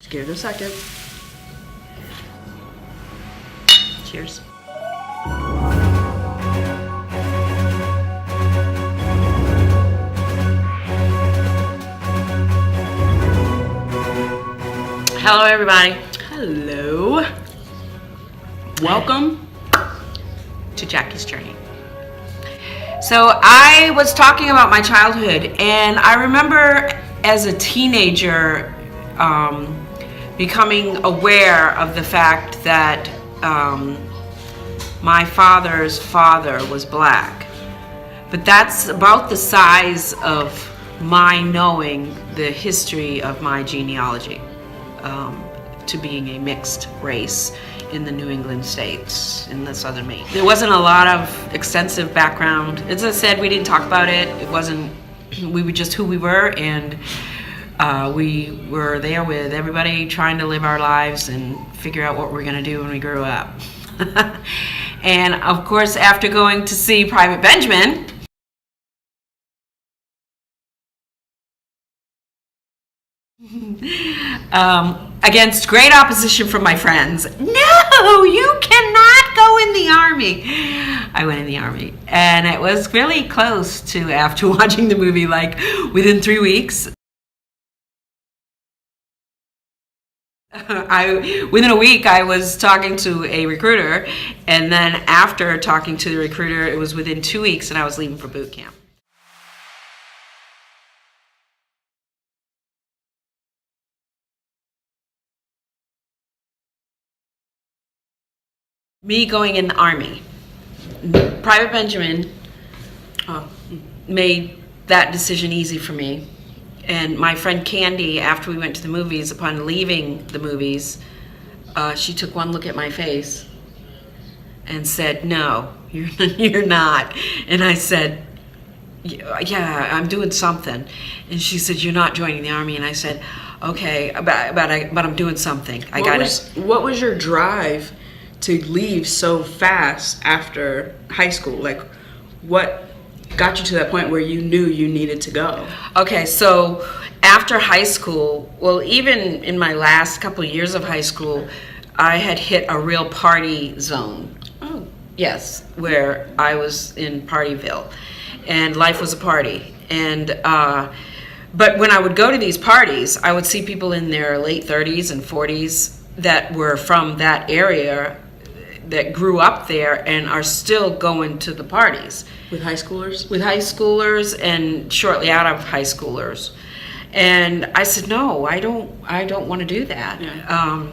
Just give it a second. Cheers. Hello, everybody. Hello. Welcome To Jackie's Journey. So I was talking about my childhood, and I remember as a teenager becoming aware of the fact that my father's father was black. But that's about the size of my knowing the history of my genealogy to being a mixed race in the New England states, in the southern Maine. There wasn't a lot of extensive background. As I said, we didn't talk about it. It wasn't, we were just who we were, and we were there with everybody trying to live our lives and figure out what we were gonna do when we grew up. And of course, after going to see Private Benjamin, against great opposition from my friends. No, you cannot go in the Army. I went in the Army, and it was really close to, after watching the movie, like within 3 weeks. Within a week, I was talking to a recruiter, and then after talking to the recruiter, it was within 2 weeks, and I was leaving for boot camp. Me going in the Army. Private Benjamin made that decision easy for me. And my friend Candy, after we went to the movies, upon leaving the movies, she took one look at my face and said, "No, you're not." And I said, "Yeah, I'm doing something." And she said, "You're not joining the Army." And I said, "Okay, but I'm doing something. I got it." What was your drive to leave so fast after high school? Like, what got you to that point where you knew you needed to go? Okay, so after high school, well, even in my last couple of years of high school, I had hit a real party zone. Oh. Yes, where I was in Partyville, and life was a party. And but when I would go to these parties, I would see people in their late 30s and 40s that were from that area, that grew up there and are still going to the parties. With high schoolers? With high schoolers and shortly out of high schoolers. And I said, no, I don't want to do that. Yeah.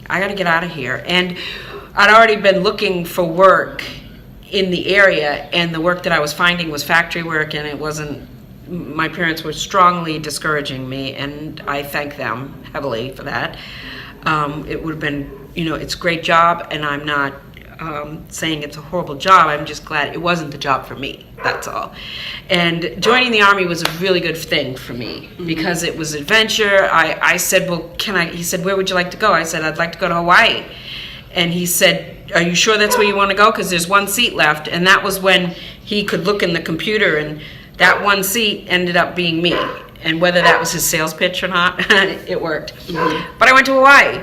I got to get out of here. And I'd already been looking for work in the area, and the work that I was finding was factory work, and it wasn't, my parents were strongly discouraging me, and I thank them heavily for that. It would have been, it's a great job, and I'm not saying it's a horrible job. I'm just glad it wasn't the job for me. That's all. And joining the Army was a really good thing for me because it was adventure. I said, well, he said, where would you like to go? I said, I'd like to go to Hawaii. And he said, are you sure that's where you want to go? Because there's one seat left. And that was when he could look in the computer, and that one seat ended up being me. And whether that was his sales pitch or not, it worked. Mm-hmm. But I went to Hawaii.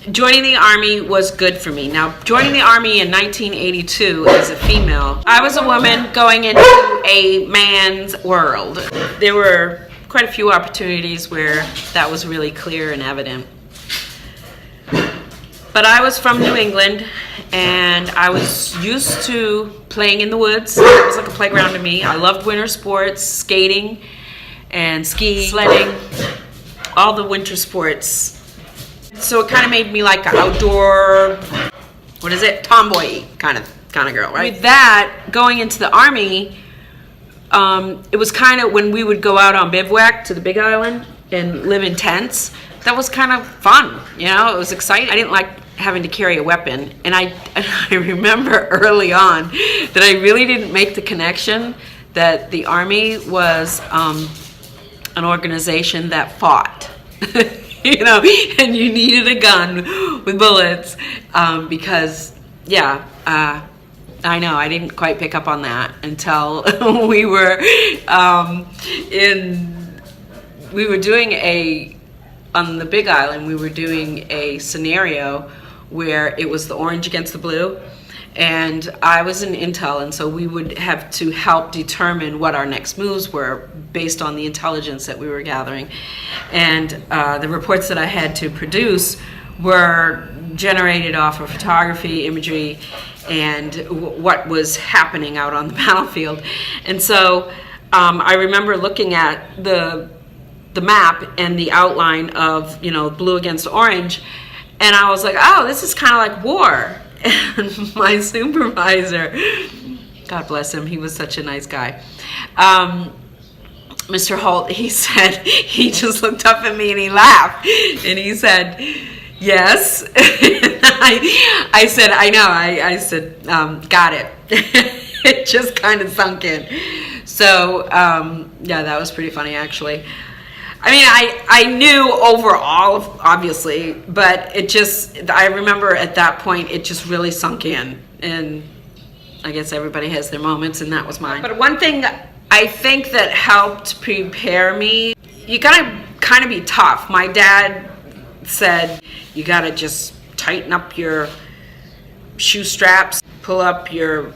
Joining the Army was good for me. Now, joining the Army in 1982 as a female, I was a woman going into a man's world. There were quite a few opportunities where that was really clear and evident. But I was from New England, and I was used to playing in the woods. It was like a playground to me. I loved winter sports, skating and skiing, sledding, all the winter sports. So it kind of made me like an outdoor, tomboy kind of girl, right? With that, going into the Army, it was kind of when we would go out on bivouac to the Big Island and live in tents. That was kind of fun, it was exciting. I didn't like having to carry a weapon, and I remember early on that I really didn't make the connection that the Army was an organization that fought. And you needed a gun with bullets because, I know I didn't quite pick up on that until we were doing on the Big Island, we were doing a scenario where it was the orange against the blue. And I was in intel, and so we would have to help determine what our next moves were based on the intelligence that we were gathering. And the reports that I had to produce were generated off of photography, imagery, and what was happening out on the battlefield. And so I remember looking at the map and the outline of, you know, blue against orange, and I was like, oh, this is kind of like war. And my supervisor, God bless him, he was such a nice guy, Mr. Holt, he said, he just looked up at me and he laughed, and he said, yes. I said, I know. I said, got it. It just kind of sunk in. So, yeah, that was pretty funny, actually. I mean, I knew overall, obviously, but it just, I remember at that point, it just really sunk in. And I guess everybody has their moments, and that was mine. But one thing I think that helped prepare me, you gotta kind of be tough. My dad said, you gotta just tighten up your shoe straps, pull up your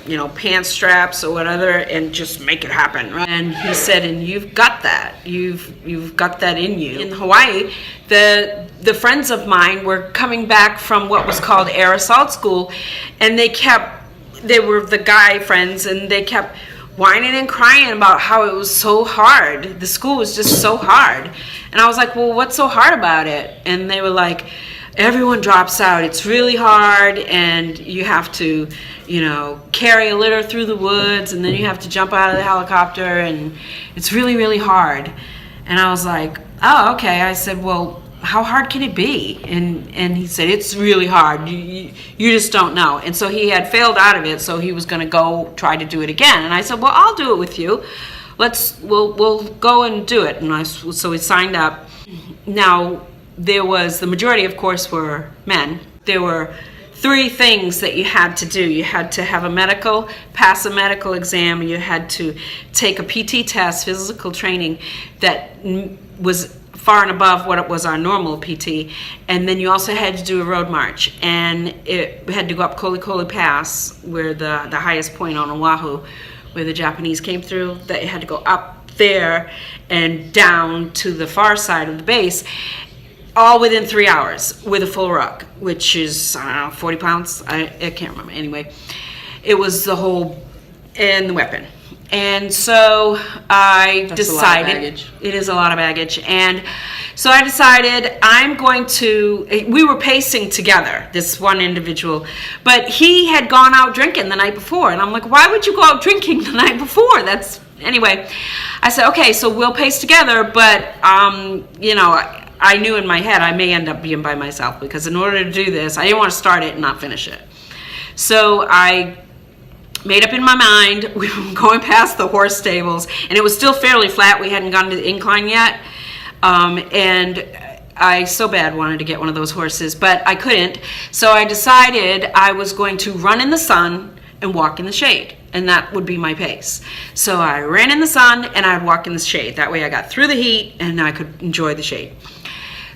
you know, pants straps or whatever, and just make it happen, right? And he said, and you've got that. You've got that in you. In Hawaii, the friends of mine were coming back from what was called Air Assault School, and they were the guy friends, and they kept whining and crying about how it was so hard. The school was just so hard. And I was like, well, what's so hard about it? And they were like, everyone drops out. It's really hard, and you have to, you know, carry a litter through the woods, and then you have to jump out of the helicopter, and it's really, really hard. And I was like, oh, okay. I said, well, how hard can it be? And he said, it's really hard. You just don't know. And so he had failed out of it, so he was going to go try to do it again. And I said, well, I'll do it with you. We'll go and do it. And so we signed up. Now, there was, the majority, of course, were men. There were 3 things that you had to do. You had to have pass a medical exam, you had to take a PT test, physical training, that was far and above what it was our normal PT, and then you also had to do a road march, and it had to go up Kolikoli Pass, where the highest point on Oahu, where the Japanese came through, that you had to go up there and down to the far side of the base, all within 3 hours with a full ruck, which is, I don't know, 40 pounds? I can't remember. Anyway, it was the whole, and the weapon. And so I decided, it is a lot of baggage. And so I decided I'm going to, we were pacing together, this one individual, but he had gone out drinking the night before. And I'm like, why would you go out drinking the night before? Anyway, I said, okay, so we'll pace together, but, you know, I knew in my head I may end up being by myself, because in order to do this, I didn't want to start it and not finish it. So I made up in my mind, we were going past the horse stables, and it was still fairly flat. We hadn't gotten to the incline yet. And I so bad wanted to get one of those horses, but I couldn't. So I decided I was going to run in the sun and walk in the shade, and that would be my pace. So I ran in the sun and I'd walk in the shade. That way I got through the heat and I could enjoy the shade.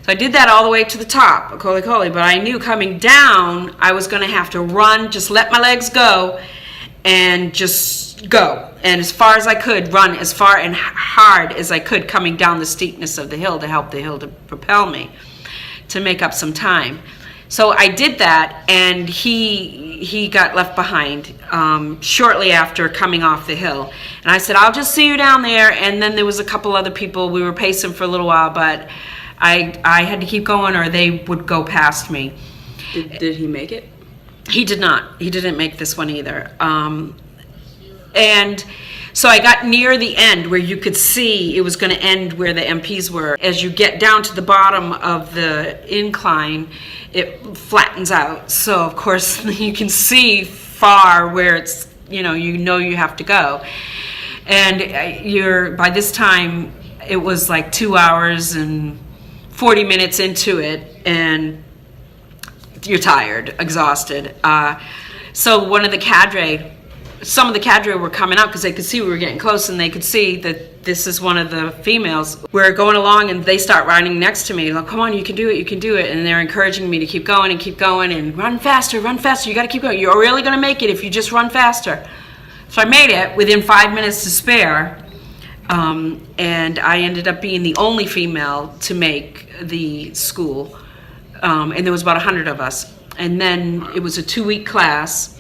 So I did that all the way to the top of Kolikoli, but I knew coming down I was going to have to run, just let my legs go, and just go. And as far as I could, run as far and hard as I could coming down the steepness of the hill to help the hill to propel me, to make up some time. So I did that, and he got left behind shortly after coming off the hill. And I said, I'll just see you down there. And then there was a couple other people. We were pacing for a little while, but I had to keep going or they would go past me. Did he make it? He did not. He didn't make this one either. And so I got near the end where you could see it was going to end where the MPs were. As you get down to the bottom of the incline, it flattens out. So of course you can see far where it's, you know you have to go. And by this time it was like 2 hours and 40 minutes into it, and you're tired, exhausted. So one of the cadre some of the cadre were coming up because they could see we were getting close, and they could see that this is one of the females. We're going along, and they start riding next to me, like, come on, you can do it, you can do it. And they're encouraging me to keep going and run faster, you got to keep going. You're really going to make it if you just run faster. So I made it within 5 minutes to spare, and I ended up being the only female to make the school, and there was about 100 of us. And then it was a 2-week class.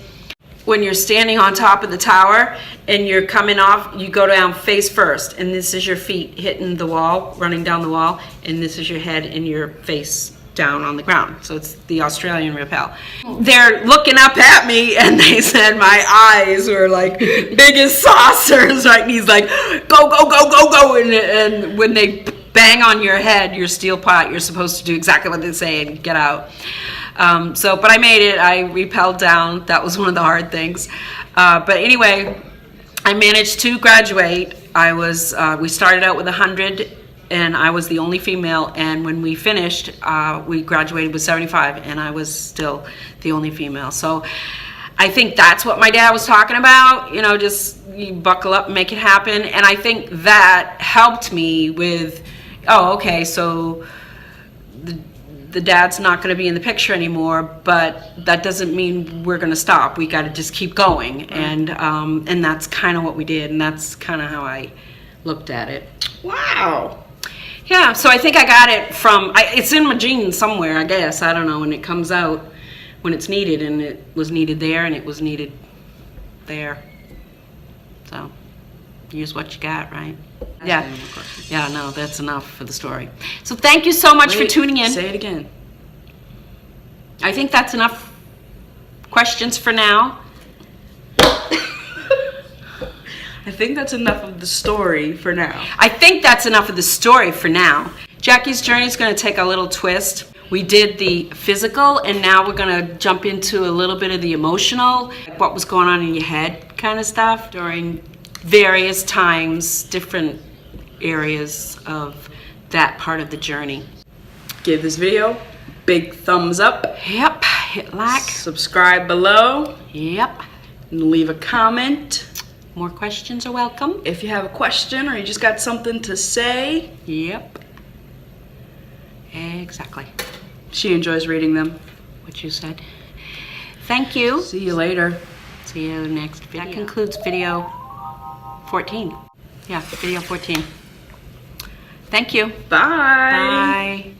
When you're standing on top of the tower and you're coming off, you go down face first, and this is your feet hitting the wall, running down the wall, and this is your head and your face down on the ground. So it's the Australian rappel. They're looking up at me, and they said my eyes were like big as saucers, right? And he's like, go, go, go, go, go. And when they bang on your head, your steel pot, you're supposed to do exactly what they say and get out. But I made it. I rappelled down. That was one of the hard things. But anyway, I managed to graduate. We started out with 100, and I was the only female. And when we finished, we graduated with 75, and I was still the only female. So I think that's what my dad was talking about. You know, just you buckle up and make it happen. And I think that helped me with, oh, okay, so the dad's not going to be in the picture anymore, but that doesn't mean we're going to stop. We got to just keep going, and that's kind of what we did, and that's kind of how I looked at it. Wow. Yeah, so I think I got it from, it's in my genes somewhere, I guess. I don't know, and it comes out when it's needed, and it was needed there, and it was needed there. So use what you got, right? Yeah. Yeah, no, that's enough for the story. So thank you so much for tuning in. Say it again. I think that's enough questions for now. I think that's enough of the story for now. I think that's enough of the story for now. Jackie's journey is going to take a little twist. We did the physical, and now we're going to jump into a little bit of the emotional, what was going on in your head kind of stuff during various times, different areas of that part of the journey. Give this video a big thumbs up. Yep, hit like. Subscribe below. Yep. And leave a comment. More questions are welcome. If you have a question or you just got something to say. Yep. Exactly. She enjoys reading them. What you said. Thank you. See you later. See you next video. That concludes video 14. Yeah, video 14. Thank you. Bye. Bye.